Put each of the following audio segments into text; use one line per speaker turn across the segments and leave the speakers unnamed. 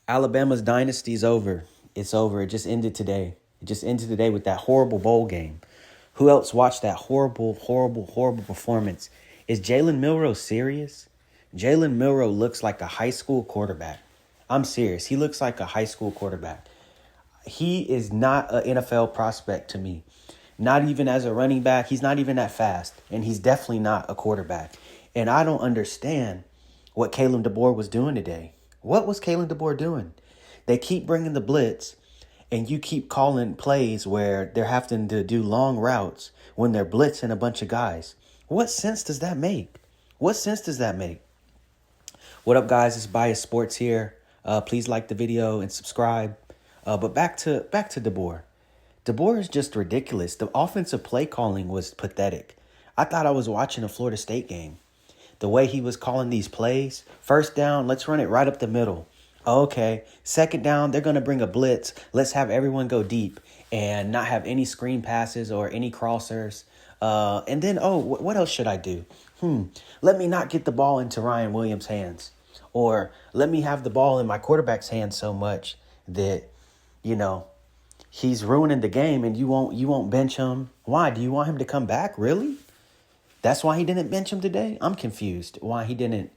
Alabama's dynasty is over. It's over. It just ended today. It just ended today with that horrible bowl game. Who else watched that horrible, horrible, horrible performance? Is Jalen Milroe serious? Jalen Milroe looks like a high school quarterback. I'm serious. He looks like a high school quarterback. He is not an NFL prospect to me. Not even as a running back. He's not even that fast. And he's definitely not a quarterback. And I don't understand what Kalen DeBoer was doing today. What was Kalen DeBoer doing? They keep bringing the blitz, and you keep calling plays where they're having to do long routes when they're blitzing a bunch of guys. What sense does that make? What sense does that make? What up, guys? It's Bias Sports here. Please like the video and subscribe. But back to DeBoer. DeBoer is just ridiculous. The offensive play calling was pathetic. I thought I was watching a Florida State game. The way he was calling these plays, first down, let's run it right up the middle. Okay, second down, they're going to bring a blitz. Let's have everyone go deep and not have any screen passes or any crossers. And then, what else should I do? Let me not get the ball into Ryan Williams' hands. Or let me have the ball in my quarterback's hands so much that, he's ruining the game and you won't bench him. Why? Do you want him to come back? Really? That's why he didn't bench him today? I'm confused. Why he didn't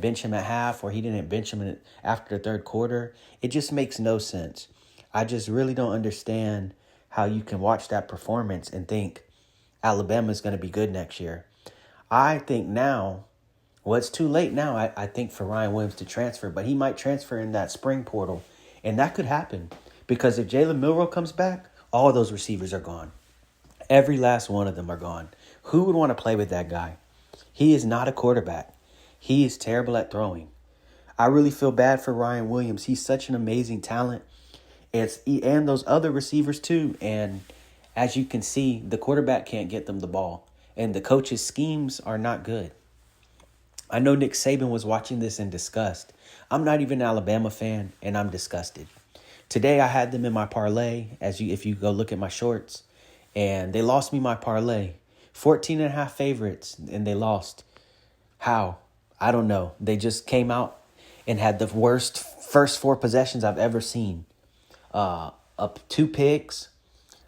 bench him at half, or he didn't bench him after the third quarter. It just makes no sense. I just really don't understand how you can watch that performance and think Alabama's going to be good next year. I think now, it's too late now, I think, for Ryan Williams to transfer, but he might transfer in that spring portal. And that could happen because if Jalen Milroe comes back, all those receivers are gone. Every last one of them are gone. Who would want to play with that guy? He is not a quarterback. He is terrible at throwing. I really feel bad for Ryan Williams. He's such an amazing talent. And those other receivers too. And as you can see, the quarterback can't get them the ball. And the coach's schemes are not good. I know Nick Saban was watching this in disgust. I'm not even an Alabama fan, and I'm disgusted. Today I had them in my parlay, if you go look at my shorts. And they lost me my parlay. 14.5 favorites, and they lost. How? I don't know. They just came out and had the worst first 4 possessions I've ever seen. 2 picks,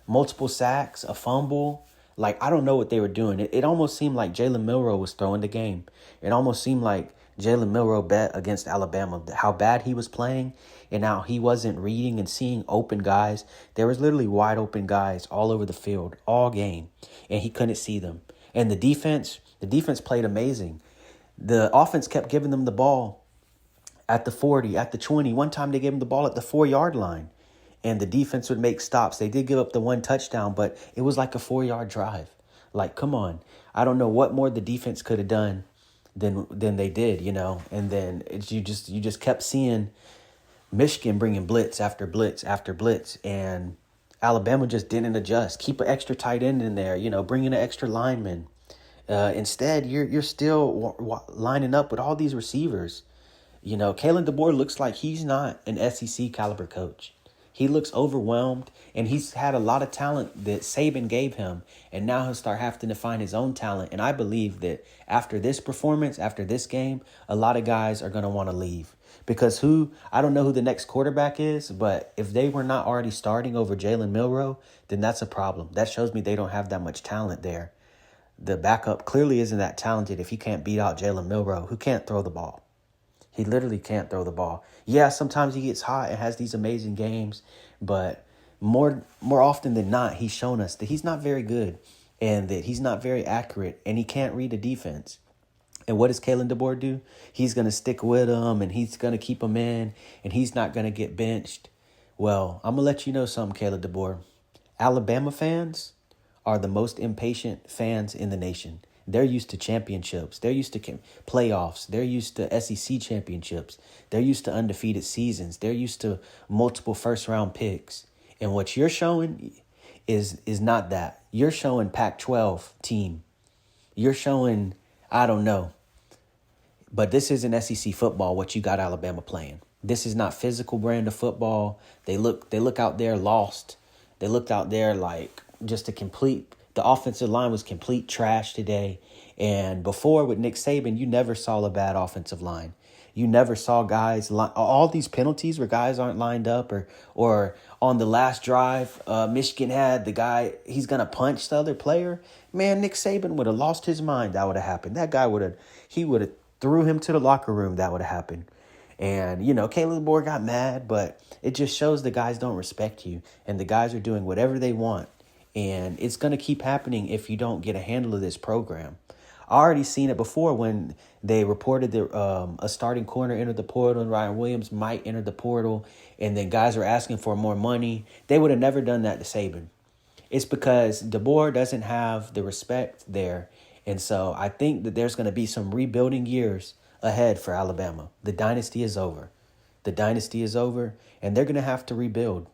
multiple sacks, a fumble. I don't know what they were doing. It almost seemed like Jalen Milroe was throwing the game. It almost seemed like Jalen Milroe bet against Alabama, how bad he was playing and how he wasn't reading and seeing open guys. There was literally wide open guys all over the field all game, and he couldn't see them. And the defense played amazing. The offense kept giving them the ball at the 40, at the 20. One time they gave them the ball at the 4-yard line, and the defense would make stops. They did give up the 1 touchdown, but it was like a 4-yard drive. Come on. I don't know what more the defense could have done than they did, And then you just kept seeing Michigan bringing blitz after blitz after blitz, and Alabama just didn't adjust. Keep an extra tight end in there, bring in an extra lineman. Instead, you're still lining up with all these receivers. Kalen DeBoer looks like he's not an SEC caliber coach. He looks overwhelmed, and he's had a lot of talent that Saban gave him, and now he'll start having to find his own talent. And I believe that after this performance, after this game, a lot of guys are going to want to leave. Because I don't know who the next quarterback is, but if they were not already starting over Jalen Milroe, then that's a problem. That shows me they don't have that much talent there. The backup clearly isn't that talented if he can't beat out Jalen Milroe, who can't throw the ball. He literally can't throw the ball. Yeah, sometimes he gets hot and has these amazing games, but more often than not, he's shown us that he's not very good and that he's not very accurate, and he can't read a defense. And what does Kalen DeBoer do? He's going to stick with him, and he's going to keep him in, and he's not going to get benched. Well, I'm going to let you know something, Kalen DeBoer. Alabama fans are the most impatient fans in the nation. They're used to championships. They're used to playoffs. They're used to SEC championships. They're used to undefeated seasons. They're used to multiple first-round picks. And what you're showing is not that. You're showing Pac-12 team. You're showing, I don't know. But this isn't SEC football, what you got Alabama playing. This is not physical brand of football. They look out there lost. They looked out there like just a complete... The offensive line was complete trash today. And before with Nick Saban, you never saw a bad offensive line. You never saw guys all these penalties where guys aren't lined up, or on the last drive, Michigan had the guy, he's gonna punch the other player. Man, Nick Saban would have lost his mind. That would have happened. That guy would have threw him to the locker room. That would have happened. And, Kalen DeBoer got mad, but it just shows the guys don't respect you. And the guys are doing whatever they want. And it's going to keep happening if you don't get a handle of this program. I already seen it before when they reported that a starting corner entered the portal and Ryan Williams might enter the portal. And then guys were asking for more money. They would have never done that to Saban. It's because DeBoer doesn't have the respect there. And so I think that there's going to be some rebuilding years ahead for Alabama. The dynasty is over. The dynasty is over, and they're going to have to rebuild.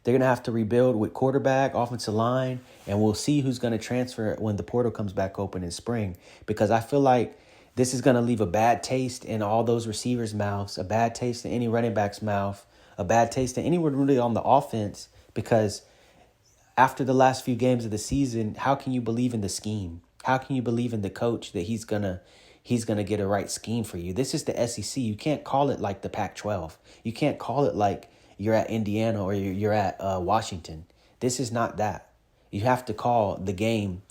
They're going to have to rebuild with quarterback, offensive line, and we'll see who's going to transfer when the portal comes back open in spring. Because I feel like this is going to leave a bad taste in all those receivers' mouths, a bad taste in any running back's mouth, a bad taste in anyone really on the offense. Because after the last few games of the season, how can you believe in the scheme? How can you believe in the coach that he's gonna get a right scheme for you? This is the SEC. You can't call it like the Pac-12. You can't call it like you're at Indiana or you're at Washington. This is not that. You have to call the game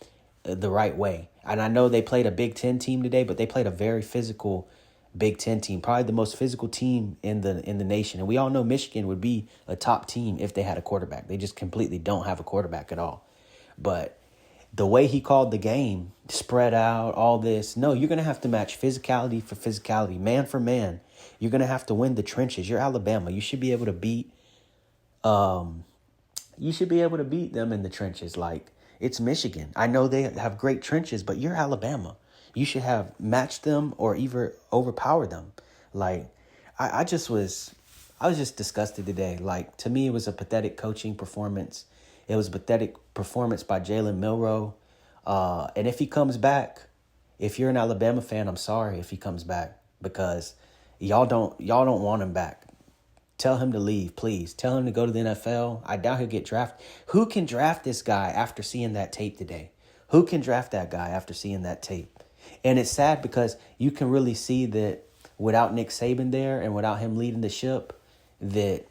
the right way. And I know they played a Big Ten team today, but they played a very physical Big Ten team, probably the most physical team in the nation. And we all know Michigan would be a top team if they had a quarterback. They just completely don't have a quarterback at all. But the way he called the game, spread out, all this. No, you're going to have to match physicality for physicality, man for man. You're going to have to win the trenches. You're Alabama. You should be able to beat them in the trenches. Like, it's Michigan. I know they have great trenches, but you're Alabama. You should have matched them or even overpower them. Like, I was just disgusted today. Like, to me, it was a pathetic coaching performance. It was a pathetic performance by Jalen Milroe. And if he comes back, if you're an Alabama fan, I'm sorry if he comes back, because y'all don't want him back. Tell him to leave, please. Tell him to go to the NFL. I doubt he'll get drafted. Who can draft this guy after seeing that tape today? Who can draft that guy after seeing that tape? And it's sad because you can really see that without Nick Saban there and without him leading the ship, that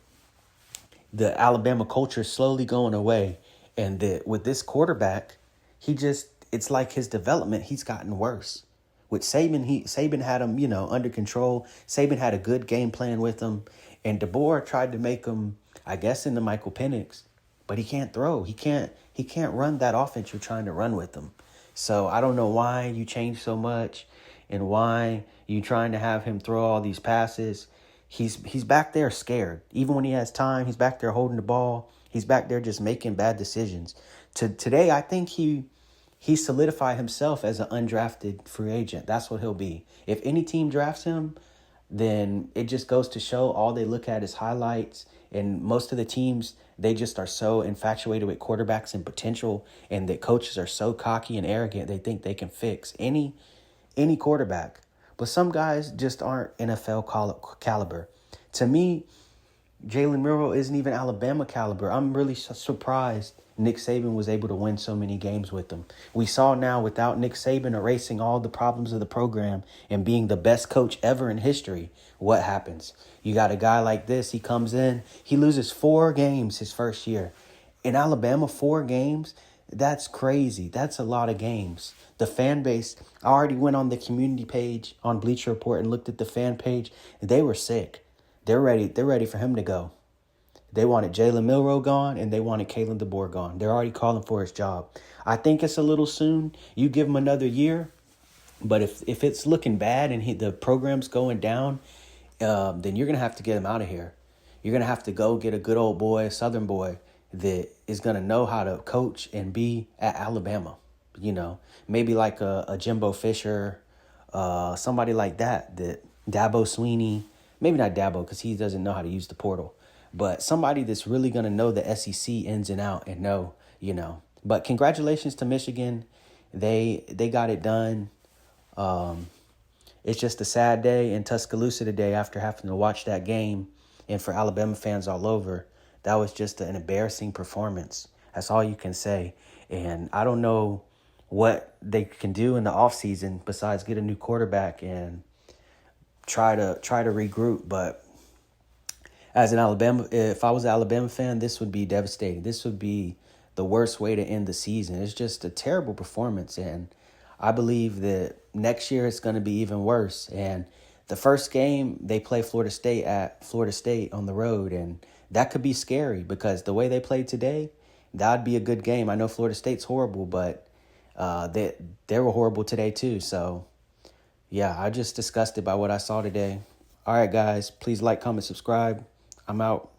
the Alabama culture is slowly going away. And that with this quarterback, it's like his development, he's gotten worse. With Saban, Saban had him, under control. Saban had a good game plan with him. And DeBoer tried to make him, I guess, into Michael Penix. But he can't throw. He can't run that offense you're trying to run with him. So I don't know why you changed so much and why you trying to have him throw all these passes. He's back there scared. Even when he has time, he's back there holding the ball. He's back there just making bad decisions. Today, I think he solidified himself as an undrafted free agent. That's what he'll be. If any team drafts him, then it just goes to show all they look at is highlights. And most of the teams, they just are so infatuated with quarterbacks and potential, and that coaches are so cocky and arrogant they think they can fix any quarterback. But some guys just aren't NFL caliber. To me, Jalen Milroe isn't even Alabama caliber. I'm really surprised Nick Saban was able to win so many games with them. We saw now without Nick Saban erasing all the problems of the program and being the best coach ever in history, what happens? You got a guy like this, he comes in, he loses 4 games his first year. In Alabama, 4 games, that's crazy. That's a lot of games. The fan base, I already went on the community page on Bleacher Report and looked at the fan page. They were sick. They're ready for him to go. They wanted Jalen Milroe gone, and they wanted Kalen DeBoer gone. They're already calling for his job. I think it's a little soon. You give him another year, but if it's looking bad and the program's going down, then you're going to have to get him out of here. You're going to have to go get a good old boy, a Southern boy, that is going to know how to coach and be at Alabama. Maybe like a Jimbo Fisher, somebody like that Dabo Sweeney. Maybe not Dabo because he doesn't know how to use the portal. But somebody that's really going to know the SEC ins and out and know. But congratulations to Michigan. They got it done. It's just a sad day in Tuscaloosa today after having to watch that game. And for Alabama fans all over, that was just an embarrassing performance. That's all you can say. And I don't know what they can do in the offseason besides get a new quarterback and try to regroup. But as an Alabama, if I was an Alabama fan, this would be devastating. This would be the worst way to end the season. It's just a terrible performance, and I believe that next year it's going to be even worse. And the first game they play Florida State at Florida State on the road, and that could be scary because the way they played today, that'd be a good game. I know Florida State's horrible, but they were horrible today too. So yeah, I just disgusted by what I saw today. All right, guys, please like, comment, subscribe. I'm out.